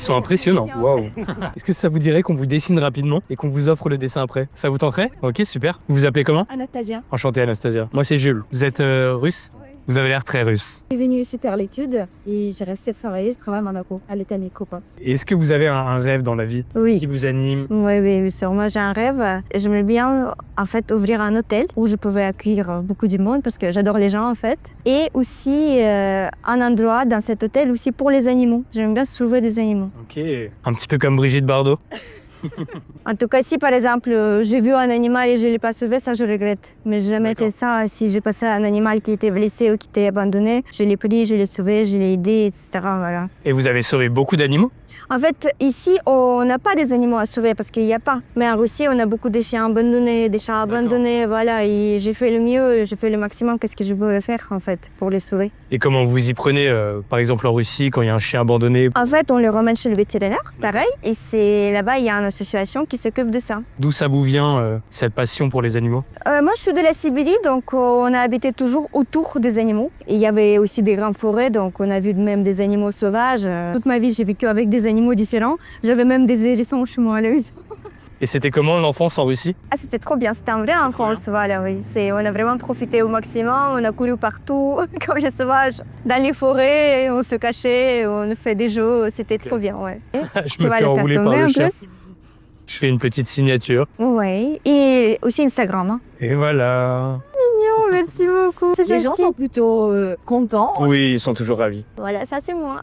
Ils sont impressionnants. Waouh. Est-ce que ça vous dirait qu'on vous dessine rapidement et qu'on vous offre le dessin après? Ça vous tenterait? Ok, super. Vous vous appelez comment? Anastasia. Enchanté Anastasia. Moi c'est Jules. Vous êtes russe? Vous avez l'air très russe. Je suis venue ici faire l'étude et j'ai resté travailler. Je travaille à Monaco, à l'état des copains. Est-ce que vous avez un rêve dans la vie qui Oui. vous anime? Oui, bien sûr. Moi, j'ai un rêve. J'aimerais bien, en fait, ouvrir un hôtel où je pouvais accueillir beaucoup de monde parce que j'adore les gens, en fait. Et aussi, un endroit dans cet hôtel aussi pour les animaux. J'aime bien sauver des animaux. Ok. Un petit peu comme Brigitte Bardot. En tout cas, si par exemple, j'ai vu un animal et je ne l'ai pas sauvé, ça, je regrette. Mais j'ai jamais fait ça. Si j'ai passé un animal qui était blessé ou qui était abandonné, je l'ai pris, je l'ai sauvé, je l'ai aidé, etc. Voilà. Et vous avez sauvé beaucoup d'animaux? En fait, ici, on n'a pas des animaux à sauver parce qu'il n'y a pas. Mais en Russie, on a beaucoup de chiens abandonnés, des chats abandonnés, voilà. Et j'ai fait le mieux, j'ai fait le maximum, qu'est-ce que je pouvais faire, en fait, pour les sauver. Et comment vous y prenez, par exemple en Russie, quand il y a un chien abandonné? En fait, on le ramène chez le vétérinaire, pareil. Et c'est là-bas, il y a une association qui s'occupe de ça. D'où ça vous vient, cette passion pour les animaux? Moi, je suis de la Sibérie, donc on a habité toujours autour des animaux. Et il y avait aussi des grandes forêts, donc on a vu même des animaux sauvages. Toute ma vie, j'ai vécu avec des animaux différents. J'avais même des hérissons chez moi à la maison. Et c'était comment l'enfance en Russie? Ah, c'était trop bien, c'était un vrai enfance, voilà, oui. On a vraiment profité au maximum, on a couru partout, comme les sauvages. Dans les forêts, on se cachait, on fait des jeux, c'était trop bien, ouais. Je Tu me vas fais le faire enrouler par tomber le en chien. plus? Je fais une petite signature. Oui, et aussi Instagram. Hein. Et voilà. Mignon, merci beaucoup. C'est Les gens gentil. sont plutôt contents. Oui, ils sont toujours ravis. Voilà, ça c'est moi.